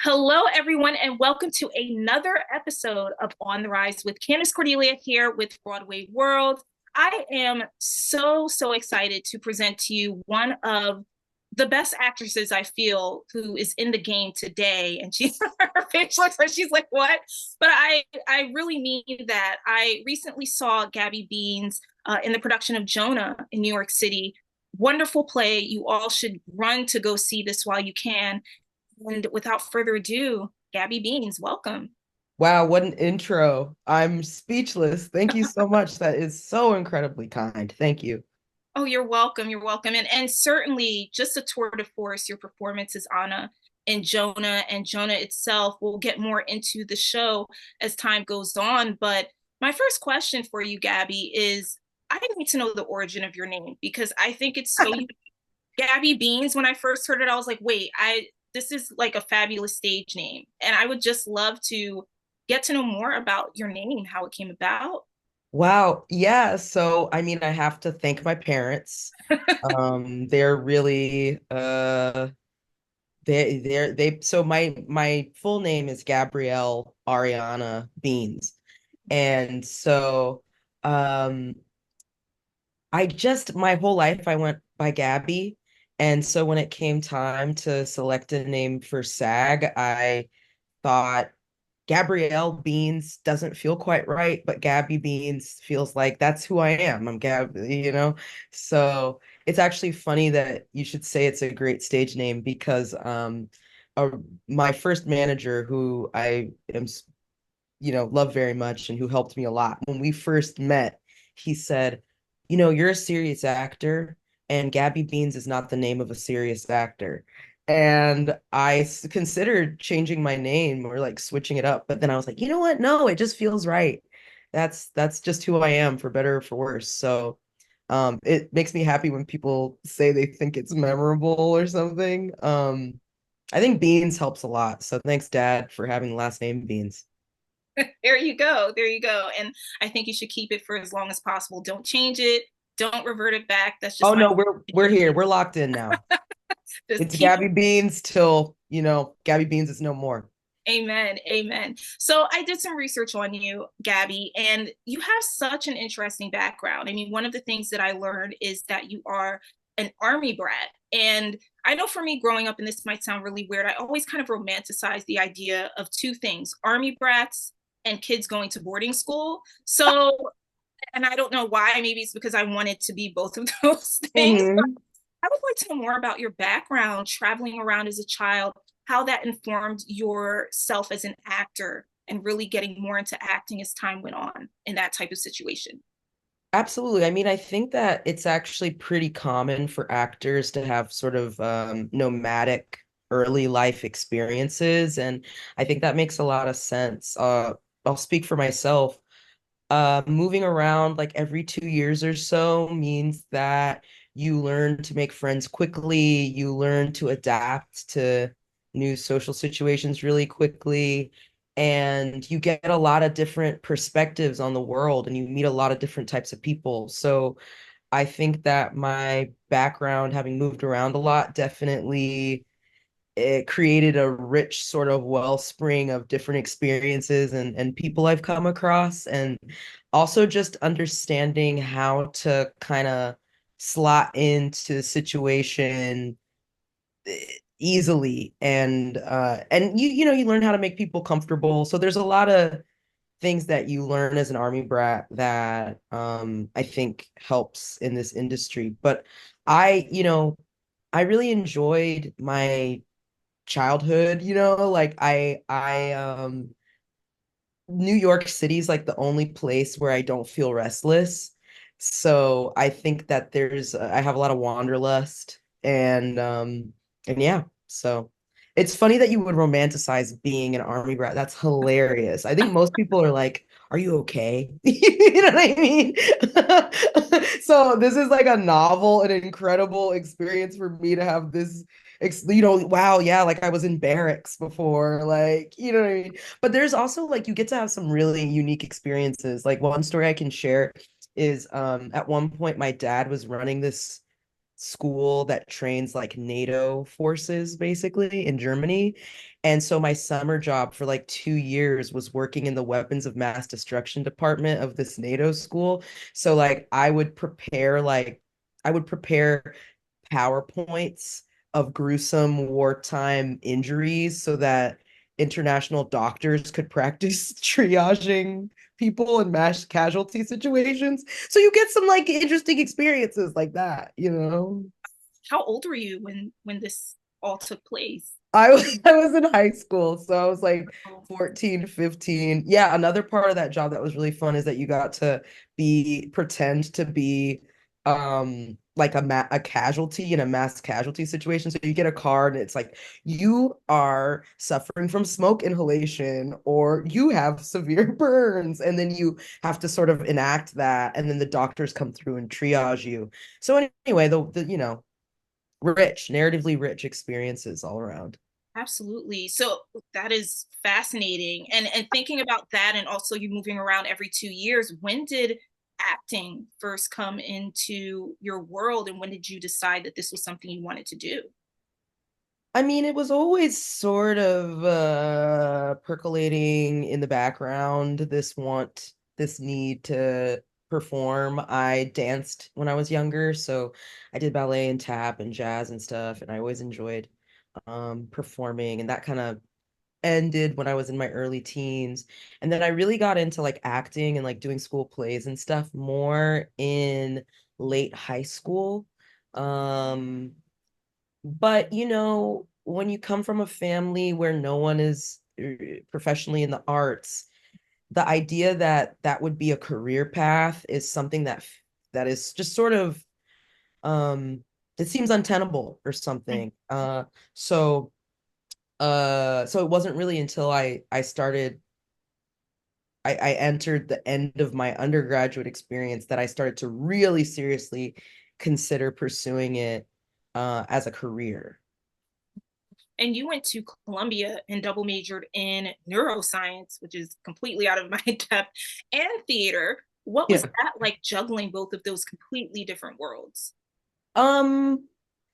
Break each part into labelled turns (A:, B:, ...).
A: Hello, everyone, and welcome to another episode of On the Rise with Candace Cordelia here with Broadway World. I am so excited to present to you one of the best actresses I feel who is in the game today. And she's her face looks like she's like, what? But I really mean that. I recently saw Gabby Beans in the production of Jonah in New York City. Wonderful play. You all should run to go see this while you can. And without further ado, Gabby Beans, welcome.
B: Wow, what an intro. I'm speechless. Thank you so much. That is so incredibly kind. Thank you.
A: Oh, you're welcome. You're welcome. And certainly just a tour de force, your performance is Anna and Jonah itself. We'll get more into the show as time goes on. But my first question for you, Gabby, is I need to know the origin of your name because I think it's so Gabby Beans. When I first heard it, I was like, wait, I this is like a fabulous stage name. And I would just love to get to know more about your name, how it came about.
B: Wow. Yeah. So, I have to thank my parents. They're really so my full name is Gabrielle Ariana Beans. And so um I just my whole life I went by Gabby. And so when it came time to select a name for SAG, I thought Gabrielle Beans doesn't feel quite right, but Gabby Beans feels like that's who I am. I'm Gab. So it's actually funny that you should say it's a great stage name because uh, my first manager, who I am, love very much and who helped me a lot, when we first met, he said, you're a serious actor, and Gabby Beans is not the name of a serious actor. And I considered changing my name or like switching it up, but then I was like, you know what? No, it just feels right. That's just who I am, for better or for worse. So it makes me happy when people say they think it's memorable or something. I think Beans helps a lot. So thanks, Dad, for having the last name Beans.
A: There you go. There you go. And I think you should keep it for as long as possible. Don't change it. Don't revert it back. That's
B: Oh
A: just my
B: no, we're here. We're locked in now.
A: just
B: It's
A: keep it.
B: Gabby Beans till, Gabby Beans is no more.
A: Amen. Amen. So I did some research on you, Gabby, and you have such an interesting background. I mean, one of the things that I learned is that you are an army brat. And I know for me growing up, and this might sound really weird, I always kind of romanticize the idea of two things: army brats and kids going to boarding school. So, and I don't know why, maybe it's because I wanted to be both of those things.
B: Hmm.
A: I would like to know more about your background traveling around as a child, how that informed yourself as an actor and really getting more into acting as time went on in that type of situation.
B: Absolutely. I think that it's actually pretty common for actors to have sort of nomadic early life experiences, and I think that makes a lot of sense. I'll speak for myself. Moving around like every 2 years or so means that you learn to make friends quickly, you learn to adapt to new social situations really quickly, and you get a lot of different perspectives on the world and you meet a lot of different types of people. So I think that my background, having moved around a lot, definitely it created a rich sort of wellspring of different experiences and people I've come across, and also just understanding how to kind of slot into the situation easily, and you learn how to make people comfortable. So there's a lot of things that you learn as an army brat that I think helps in this industry. But I really enjoyed my childhood, like I New York City is like the only place where I don't feel restless. So I think that I have a lot of wanderlust, and yeah, so it's funny that you would romanticize being an army brat. That's hilarious. I think most people are like, "Are you okay?" You know what I mean? So this is like a novel and incredible experience for me to have this wow, yeah, like I was in barracks before, like, you know what I mean? But there's also like you get to have some really unique experiences. Like one story I can share is at one point my dad was running this school that trains like NATO forces basically in Germany. And so my summer job for like 2 years was working in the weapons of mass destruction department of this NATO school. So like I would prepare PowerPoints of gruesome wartime injuries so that international doctors could practice triaging people in mass casualty situations. So you get some like interesting experiences like that, you know?
A: How old were you when this all took place?
B: I was in high school, so I was like
A: Oh,
B: 14, 15. Yeah, another part of that job that was really fun is that you got to be pretend to be like a casualty in a mass casualty situation. So you get a card and it's like you are suffering from smoke inhalation or you have severe burns, and then you have to sort of enact that, and then the doctors come through and triage you. So anyway, the narratively rich experiences all around.
A: absolutely. So that is fascinating. And thinking about that and also you moving around every 2 years, when did acting first come into your world and when did you decide that this was something you wanted to do?
B: I mean, it was always sort of percolating in the background, this need to perform. I danced when I was younger, so I did ballet and tap and jazz and stuff, and I always enjoyed performing, and that kind of ended when I was in my early teens. And then I really got into like acting and like doing school plays and stuff more in late high school. Um, but when you come from a family where no one is professionally in the arts, the idea that that would be a career path is something that is just sort of um it seems untenable or something. So so it wasn't really until I entered the end of my undergraduate experience that I started to really seriously consider pursuing it as a career.
A: And you went to Columbia and double majored in neuroscience, which is completely out of my depth, and theater. What was
B: Yeah.
A: that like juggling both of those completely different worlds?
B: Um,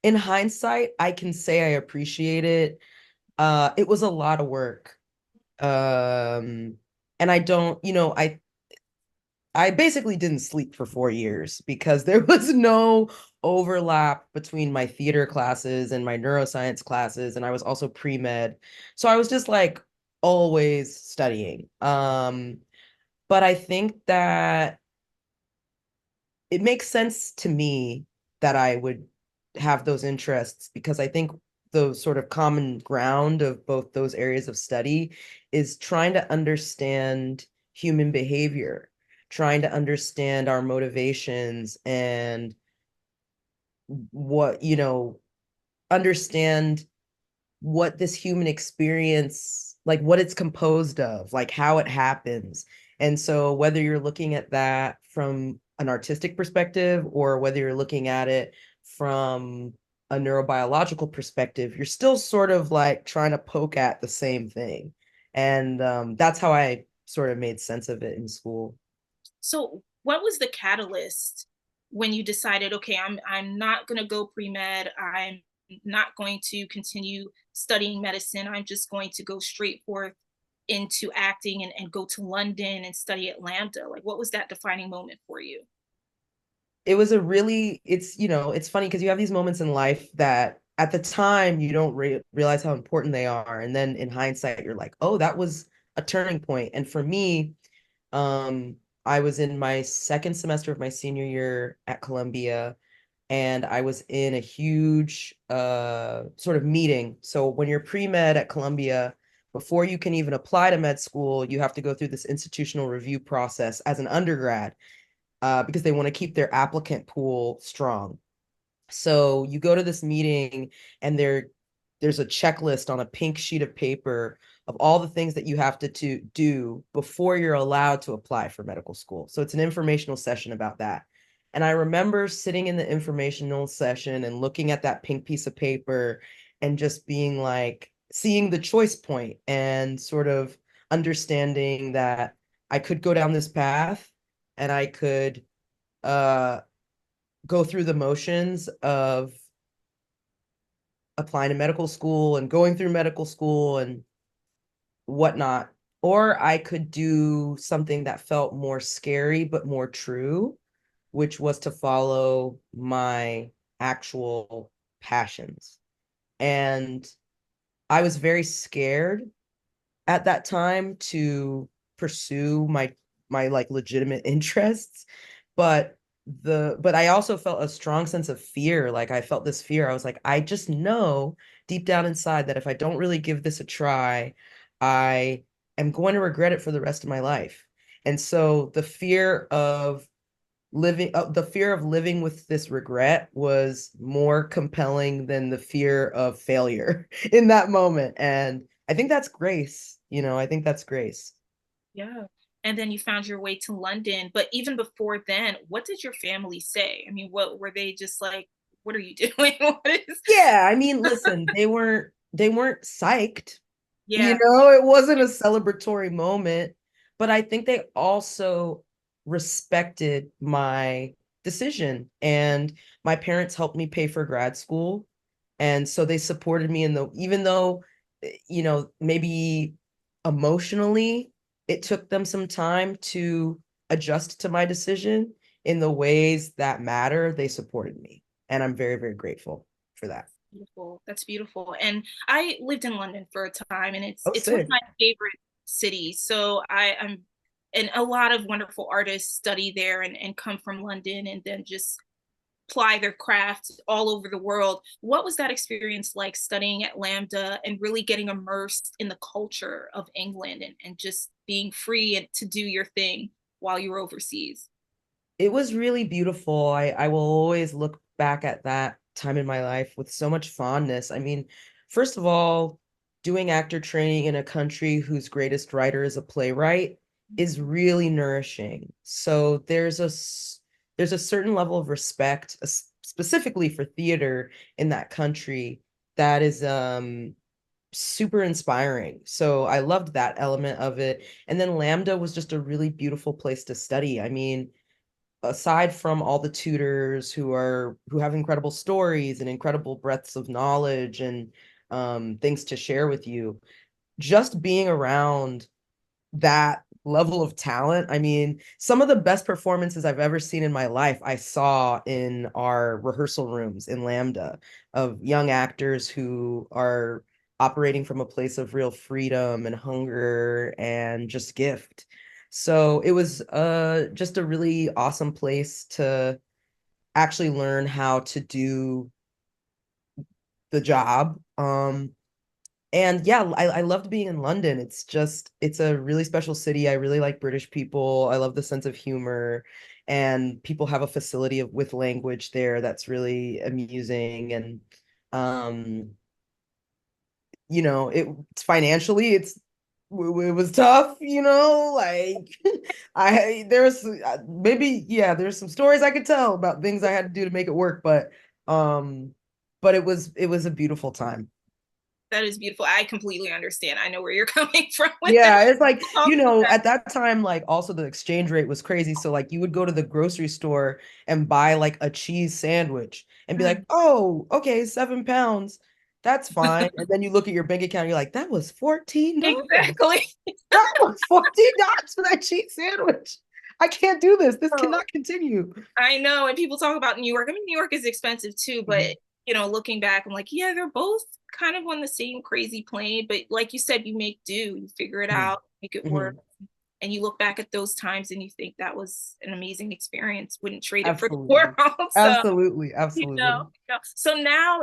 B: in hindsight, I can say I appreciate it. It was a lot of work. And I don't, I basically didn't sleep for 4 years because there was no overlap between my theater classes and my neuroscience classes, and I was also pre-med. So I was just like always studying. But I think that it makes sense to me that I would have those interests because I think the sort of common ground of both those areas of study is trying to understand human behavior, trying to understand our motivations and what, understand what this human experience, like what it's composed of, like how it happens. And so whether you're looking at that from an artistic perspective or whether you're looking at it from a neurobiological perspective, you're still sort of like trying to poke at the same thing. And that's how I sort of made sense of it in school.
A: So, what was the catalyst when you decided, okay, I'm not going to go pre-med, I'm not going to continue studying medicine, I'm just going to go straight forth into acting and go to London and study at Lambda? Like, what was that defining moment for you?
B: It was a really, it's funny because you have these moments in life that at the time you don't realize how important they are, and then in hindsight you're like, oh, that was a turning point. And for me, um I was in my second semester of my senior year at Columbia, and I was in a huge sort of meeting. So when you're pre-med at Columbia, before you can even apply to med school, you have to go through this institutional review process as an undergrad, because they want to keep their applicant pool strong. So you go to this meeting, and there's a checklist on a pink sheet of paper of all the things that you have to do before you're allowed to apply for medical school. So it's an informational session about that. And I remember sitting in the informational session and looking at that pink piece of paper and just being like, seeing the choice point and sort of understanding that I could go down this path and I could uh go through the motions of applying to medical school and going through medical school and whatnot. Or I could do something that felt more scary but more true, which was to follow my actual passions. And I was very scared at that time to pursue my like legitimate interests, but but I also felt a strong sense of fear. Like I felt this fear. I was like, I just know deep down inside that if I don't really give this a try, I am going to regret it for the rest of my life. And so the fear of living with this regret was more compelling than the fear of failure in that moment. And I think that's grace. I think that's grace.
A: Yeah. And then you found your way to London. But even before then, what did your family say? I mean, what were they just like, what are you doing? What is
B: Yeah, I mean, listen, they weren't psyched.
A: Yeah.
B: It wasn't a celebratory moment, but I think they also respected my decision. And my parents helped me pay for grad school. And so they supported me even though, maybe emotionally, it took them some time to adjust to my decision in the ways that matter, they supported me. And I'm very, very grateful for that.
A: Beautiful. That's beautiful. And I lived in London for a time, and
B: Oh,
A: it's one of
B: sick.
A: my favorite cities. So I'm and a lot of wonderful artists study there and come from London and then just ply their craft all over the world. What was that experience like studying at Lambda and really getting immersed in the culture of England and just being free and to do your thing while you were overseas?
B: It was really beautiful. I will always look back at that time in my life with so much fondness. I mean, first of all, doing actor training in a country whose greatest writer is a playwright is really nourishing. So there's a certain level of respect, specifically for theater in that country, that is super inspiring. So I loved that element of it. And then Lambda was just a really beautiful place to study. I mean, aside from all the tutors who have incredible stories and incredible breadths of knowledge and things to share with you, just being around that level of talent. I mean, some of the best performances I've ever seen in my life, I saw in our rehearsal rooms in Lambda, of young actors who are operating from a place of real freedom and hunger and just gift. So it was just a really awesome place to actually learn how to do the job. And yeah, I loved being in London. It's a really special city. I really like British people. I love the sense of humor, and people have a facility with language there that's really amusing. And um, it's financially, it was tough, like there's maybe, yeah, there's some stories I could tell about things I had to do to make it work, um, but it was a beautiful time.
A: That is beautiful. I completely understand. I know where you're coming from with that.
B: Yeah, it's like,
A: Talking about
B: at that time, like also the exchange rate was crazy. So like you would go to the grocery store and buy like a cheese sandwich and be like,
A: that.
B: oh, okay, 7 pounds. That's fine. And then you look at your bank account, you're like, that was $14.
A: Exactly.
B: That was $14 for that cheese sandwich. I can't do this. This
A: Oh,
B: cannot continue.
A: I know. And people talk about New York. I mean, New York is expensive too, but
B: Mhm.
A: looking back, I'm like, yeah, they're both kind of on the same crazy plane. But like you said, you make do, you figure it
B: Mhm.
A: out, make it work.
B: Mhm.
A: And you look back at those times and you think that was an amazing experience. Wouldn't trade it for the
B: Absolutely.
A: world. So,
B: Absolutely. Absolutely.
A: so now,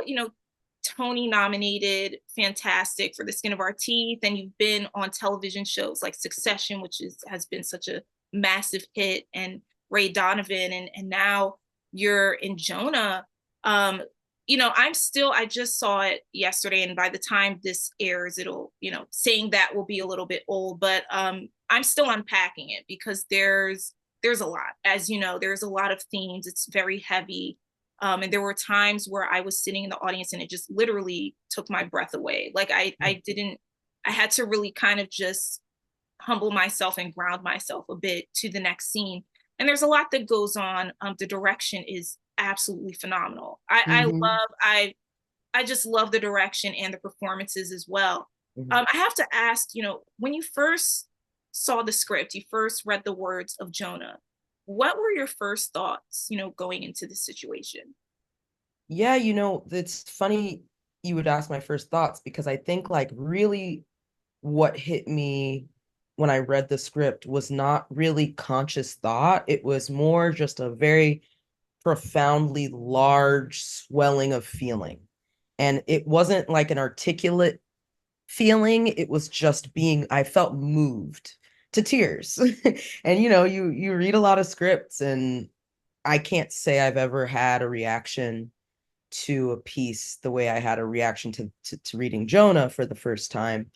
A: Tony nominated, fantastic for The Skin of Our Teeth, and you've been on television shows like Succession, which has been such a massive hit, and Ray Donovan, and now you're in Jonah. Um, I just saw it yesterday, and by the time this airs, it'll, saying that will be a little bit old, but I'm still unpacking it because there's a lot, as you know, there's a lot of themes. It's very heavy, and there were times where I was sitting in the audience and it just literally took my breath away. Like I didn't, I had to really kind of just humble myself and ground myself a bit to the next scene. And there's a lot that goes on. The direction is absolutely phenomenal. I
B: Hmm.
A: love, I just love the direction and the performances as well.
B: Hmm.
A: I have to ask, when you first saw the script, you first read the words of Jonah, what were your first thoughts, going into the situation?
B: Yeah, it's funny you would ask my first thoughts because I think like really what hit me when I read the script was not really conscious thought. It was more just a very profoundly large swelling of feeling. And it wasn't like an articulate feeling, it was just I felt moved to tears. And you read a lot of scripts and I can't say I've ever had a reaction to a piece the way I had a reaction to reading Jonah for the first time.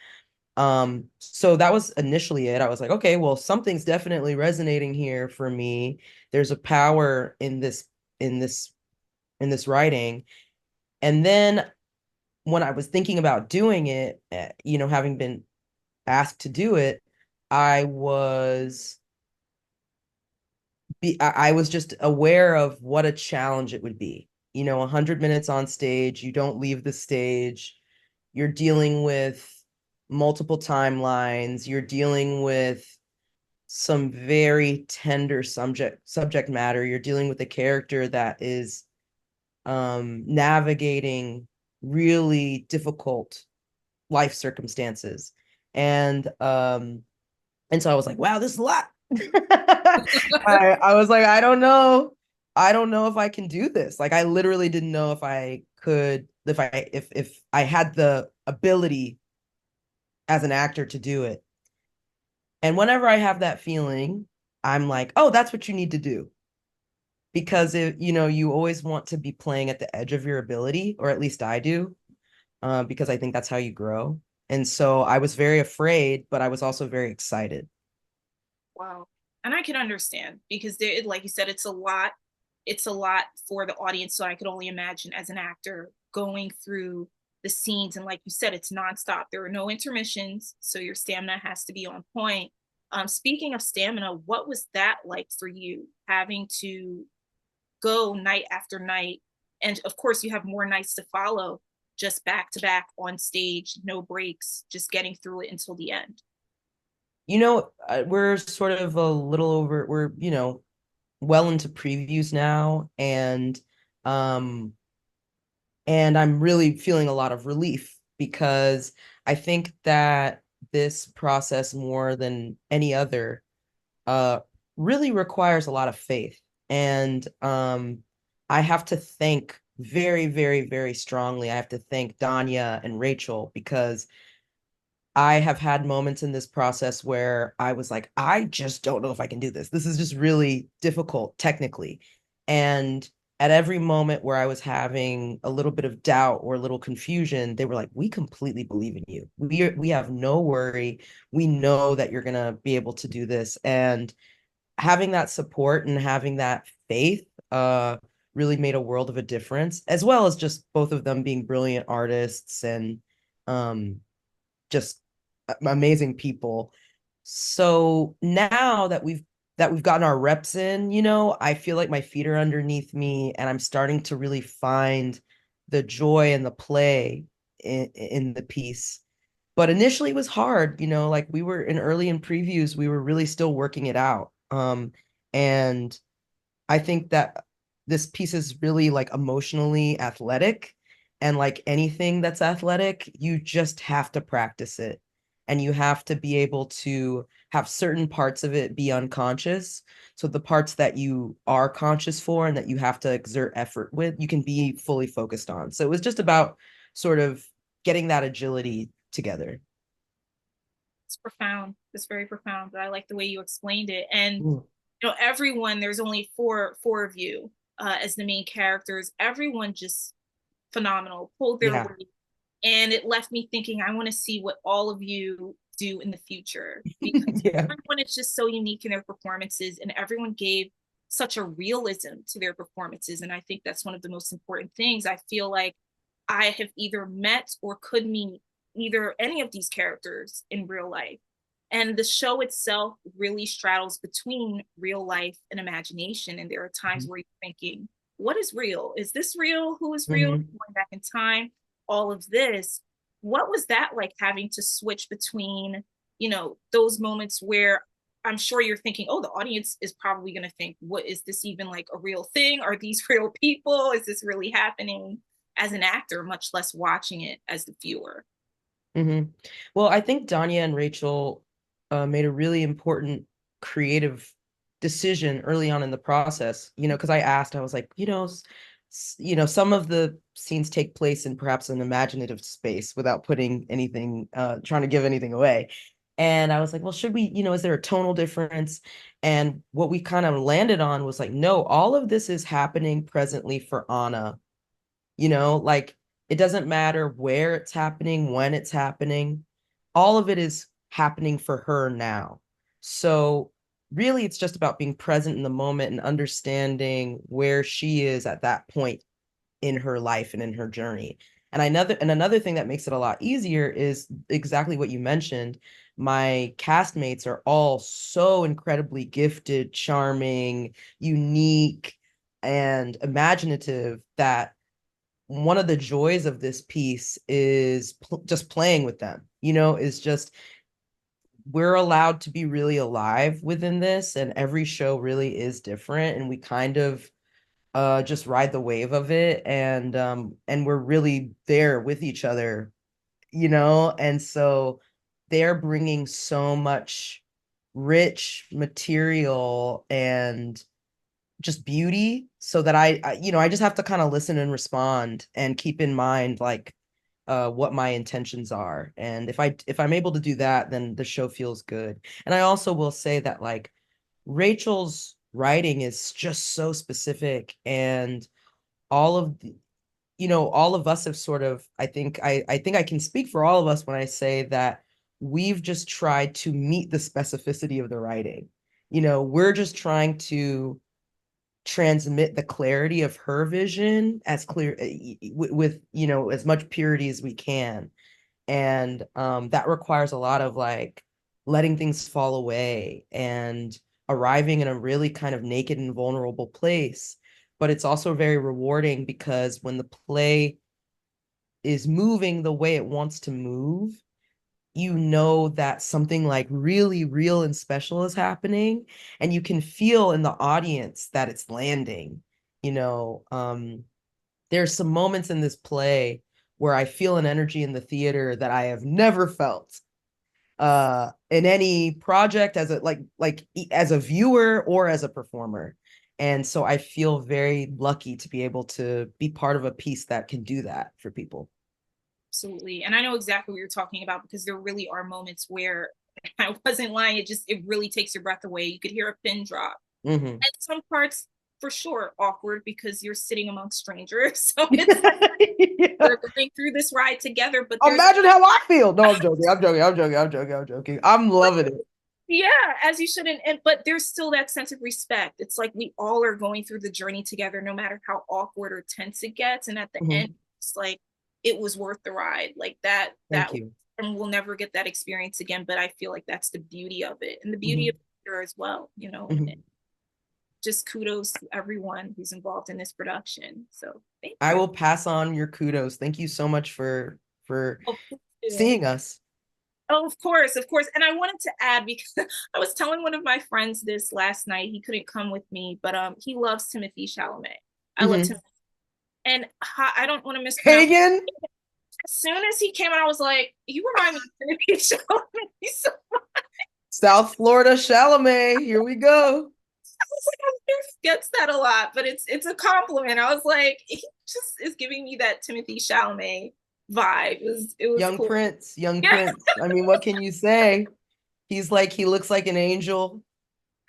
B: So that was initially it. I was like, okay, well, something's definitely resonating here for me. There's a power in this in this writing. And then when I was thinking about doing it, having been asked to do it, I was I was just aware of what a challenge it would be. 100 minutes on stage, you don't leave the stage. You're dealing with multiple timelines, you're dealing with some very tender subject matter. You're dealing with a character that is navigating really difficult life circumstances. And so I was like, wow, this is a lot. I was like, I don't know if I can do this. Like I literally didn't know if I could, if I had the ability as an actor to do it. And whenever I have that feeling, I'm like, oh, that's what you need to do. Because you always want to be playing at the edge of your ability, or at least I do, because I think that's how you grow. And so I was very afraid, but I was also very excited.
A: Wow. And I can understand because there, like you said, it's a lot. It's a lot for the audience. So I could only imagine as an actor going through the scenes. And like you said, it's nonstop. There are no intermissions. So your stamina has to be on point. Speaking of stamina, what was that like for you having to go night after night? And of course, you have more nights to follow, just back to back on stage, no breaks, just getting through it until the end.
B: We're sort of a little over, we're, well into previews now. Um, and I'm really feeling a lot of relief because I think that this process, more than any other, uh, really requires a lot of faith. And I have to thank very, very, very strongly. I have to thank Danya and Rachel because I have had moments in this process where I was like, I just don't know if I can do this. This is just really difficult technically. And at every moment where I was having a little bit of doubt or a little confusion, they were like, we completely believe in you. We have no worry. We know that you're going to be able to do this. And having that support and having that faith really made a world of a difference, as well as just both of them being brilliant artists and um just amazing people. So now that we've gotten our reps in, I feel like my feet are underneath me and I'm starting to really find the joy and the play in the piece. But initially it was hard, like we were in previews, we were really still working it out. And I think that this piece is really like emotionally athletic. And like anything that's athletic, you just have to practice it. And you have to be able to have certain parts of it be unconscious. So the parts that you are conscious for and that you have to exert effort with, you can be fully focused on. So it was just about sort of getting that agility together.
A: It's profound. It's very profound, but I like the way you explained it. And
B: Mm.
A: everyone, there's only four of you as the main characters. Everyone just phenomenal, pulled their
B: Yeah.
A: weight. And it left me thinking, I want to see what all of you do in the future because
B: Yeah.
A: everyone is just so unique in their performances and everyone gave such a realism to their performances. And I think that's one of the most important things. I feel like I have either met or could meet either any of these characters in real life. And the show itself really straddles between real life and imagination. And there are times where you're thinking, what is real? Is this real? Who is real?
B: Hmm.
A: Going back in time, all of this. What was that like, having to switch between, those moments where I'm sure you're thinking, oh, the audience is probably going to think, what is this even, like, a real thing? Are these real people? Is this really happening, as an actor, much less watching it as the viewer?
B: Hmm. Well, I think Danya and Rachel made a really important creative decision early on in the process. Because I asked, I was like, some of the scenes take place in perhaps an imaginative space without putting anything, trying to give anything away. And I was like, well, should we, is there a tonal difference? And what we kind of landed on was like, no, all of this is happening presently for Anna. Like it doesn't matter where it's happening, when it's happening, all of it is happening for her now. So really it's just about being present in the moment and understanding where she is at that point in her life and in her journey. And another thing that makes it a lot easier is exactly what you mentioned. My castmates are all so incredibly gifted, charming, unique, and imaginative that one of the joys of this piece is just playing with them, is just we're allowed to be really alive within this, and every show really is different, and we kind of just ride the wave of it, and we're really there with each other, and so they're bringing so much rich material and just beauty, so that I just have to kind of listen and respond and keep in mind like what my intentions are. And if I'm able to do that, then the show feels good. And I also will say that like Rachel's writing is just so specific, and all of the, all of us have sort of, I think I can speak for all of us when I say that we've just tried to meet the specificity of the writing. We're just trying to transmit the clarity of her vision as clear with as much purity as we can. And that requires a lot of like letting things fall away and arriving in a really kind of naked and vulnerable place. But it's also very rewarding because when the play is moving the way it wants to move, that something like really real and special is happening, and you can feel in the audience that it's landing. There's some moments in this play where I feel an energy in the theater that I have never felt in any project, as a as a viewer or as a performer. And so I feel very lucky to be able to be part of a piece that can do that for people.
A: Absolutely. And I know exactly what you're talking about, because there really are moments where I wasn't lying. It really takes your breath away. You could hear a pin drop.
B: Hmm.
A: And some parts, for sure, awkward because you're sitting among strangers. So it's like
B: Yeah.
A: we're going through this ride together, but there's,
B: Imagine how I feel. No, I'm joking. I'm joking. I'm joking. I'm joking. I'm joking. I'm loving it.
A: yeah, as you shouldn't. And but there's still that sense of respect. It's like we all are going through the journey together, no matter how awkward or tense it gets. And at the end,
B: Mhm.
A: it's like it was worth the ride. Like that
B: Thank you.
A: and we'll never get that experience again. But I feel like that's the beauty of it, and the beauty of
B: Mhm.
A: it as well, and
B: Mhm.
A: just kudos to everyone who's involved in this production. So thank
B: I
A: you.
B: will pass on your kudos. Thank you so much for
A: Oh,
B: seeing us.
A: oh, of course, of course. And I wanted to add, because I was telling one of my friends this last night. He couldn't come with me, but he loves Timothy Chalamet. I love
B: Mhm.
A: Tim, and I don't want to mispronounce.
B: Hagen,
A: As soon as he came out, I was like, "You remind me of Timothy Chalamet." So
B: South Florida Chalamet. Here we go.
A: I was like, I wonder if he gets that a lot, but it's a compliment. I was like, he just is giving me that Timothy Chalamet vibe. It was
B: Young
A: cool.
B: Prince, Young
A: Yeah,
B: Prince. I mean, what can you say? He looks like an angel.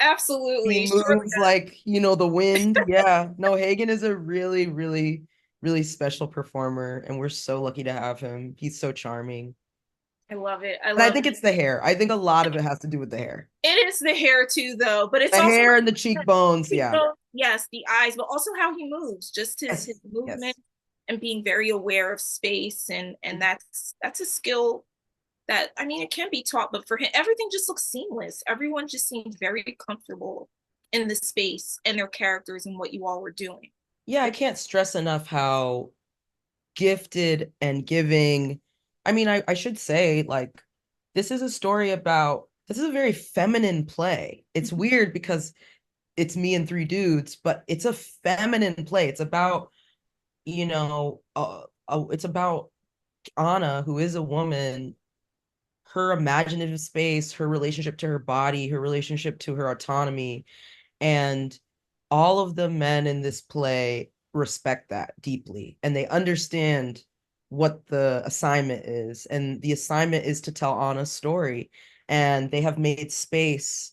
B: He
A: absolutely. Surely.
B: moves like, the wind. Yeah. No, Hagen is a really, really, really special performer, and we're so lucky to have him. He's so charming.
A: I love it. I
B: And I
A: love
B: think
A: it.
B: it's the hair. I think a lot of it has to do with the hair.
A: It is the hair too, though, but it's
B: The
A: also
B: hair and the cheekbones. Yeah.
A: yes, the eyes, but also how he moves, just his
B: Yes.
A: movement,
B: Yes.
A: and being very aware of space, and that's a skill that, I mean, it can be taught, but for him, everything just looks seamless. Everyone just seemed very comfortable in the space and their characters and what you all were doing.
B: Yeah, I can't stress enough how gifted and giving. I mean, I should say, like, this is a very feminine play. It's weird because it's me and three dudes, but it's a feminine play. It's about, it's about Anna, who is a woman, her imaginative space, her relationship to her body, her relationship to her autonomy, and all of the men in this play respect that deeply, and they understand what the assignment is. And the assignment is to tell Anna's story. And they have made space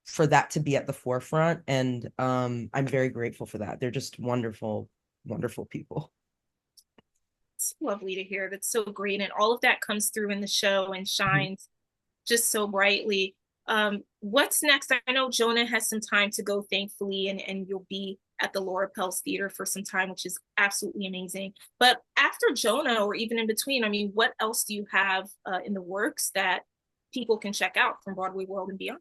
B: for that to be at the forefront. And I'm very grateful for that. They're just wonderful, wonderful people.
A: It's lovely to hear. That's so great. And all of that comes through in the show and shines just so brightly. What's next? I know Jonah has some time to go, thankfully, and you'll be at the Laura Pels Theater for some time, which is absolutely amazing. But after Jonah, or even in between, I mean, what else do you have in the works that people can check out from Broadway World and beyond?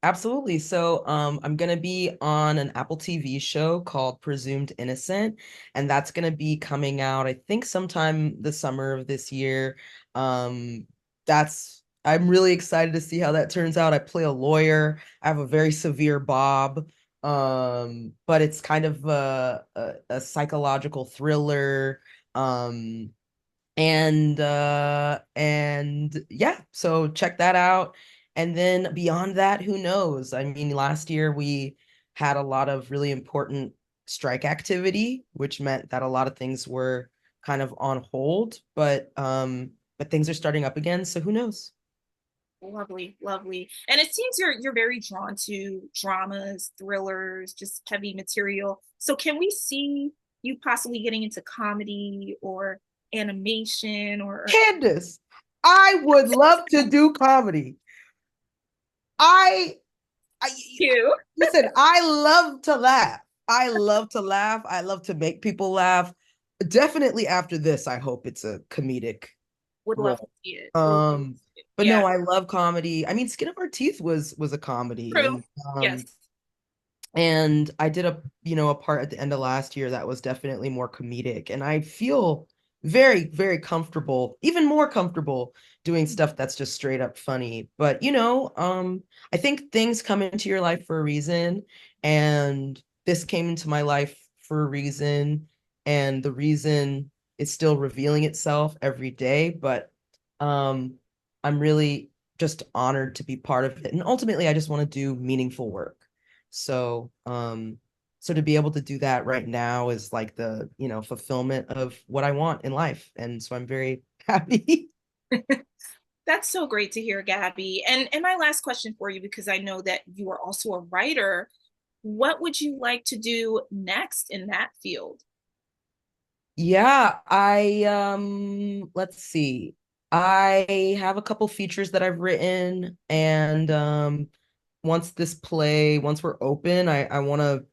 B: Absolutely. So I'm gonna be on an Apple TV show called Presumed Innocent, and that's gonna be coming out, I think, sometime the summer of this year. Um, that's I'm really excited to see how that turns out. I play a lawyer. I have a very severe Bob, but it's kind of a psychological thriller. Um, and yeah, so check that out. And then beyond that, who knows? I mean, last year we had a lot of really important strike activity, which meant that a lot of things were kind of on hold, but things are starting up again, so who knows?
A: Lovely, lovely. And it seems you're very drawn to dramas, thrillers, just heavy material. So can we see you possibly getting into comedy or animation or
B: Candace, I would love to do comedy. I I
A: you?
B: Listen, I love to laugh. I love to laugh. I love to make people laugh. Definitely after this, I hope it's a comedic
A: Would love to
B: role.
A: see it. Would love to
B: Um,
A: see it.
B: but
A: Yeah,
B: no, I love comedy. I mean, Skin of Our Teeth was a comedy,
A: true.
B: and
A: Yes.
B: I did a part at the end of last year that was definitely more comedic, and I feel very, very comfortable, even more comfortable doing stuff that's just straight up funny. But I think things come into your life for a reason, and this came into my life for a reason, and the reason is still revealing itself every day. But um I'm really just honored to be part of it, and ultimately I just want to do meaningful work. So, so to be able to do that right now is like the, fulfillment of what I want in life. And so I'm very happy.
A: That's so great to hear, Gabby. And my last question for you, because I know that you are also a writer, what would you like to do next in that field?
B: Yeah, let's see. I have a couple features that I've written, and once we're open, I want to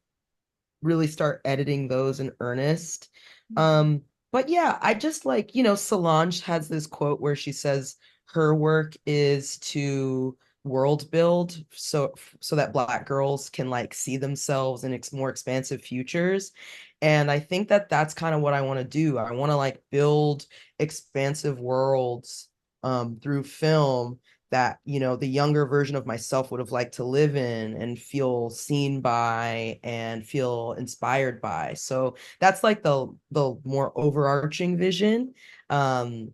B: really start editing those in earnest. Um, but yeah, I just like, Solange has this quote where she says her work is to world build so that Black girls can like see themselves in more expansive futures. And I think that that's kind of what I want to do. I want to like build expansive worlds through film that the younger version of myself would have liked to live in and feel seen by and feel inspired by. So that's like the more overarching vision. And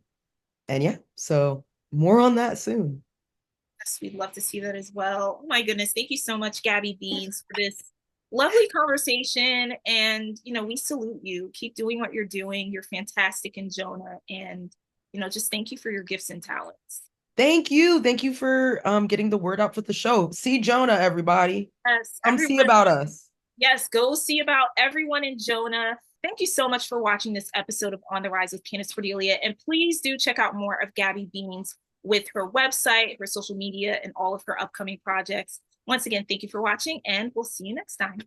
B: yeah, so more on that soon.
A: Yes, we'd love to see that as well. Oh my goodness, thank you so much, Gabby Beans, for this lovely conversation. And we salute you. Keep doing what you're doing. You're fantastic in Jonah. And just thank you for your gifts and talents.
B: Thank you. Thank you for getting the word out for the show. See Jonah, everybody.
A: Yes,
B: Come
A: everyone.
B: see about us.
A: Yes, go see about everyone in Jonah. Thank you so much for watching this episode of On the Rise with Candace Cordelia. And please do check out more of Gabby Beans with her website, her social media, and all of her upcoming projects. Once again, thank you for watching, and we'll see you next time.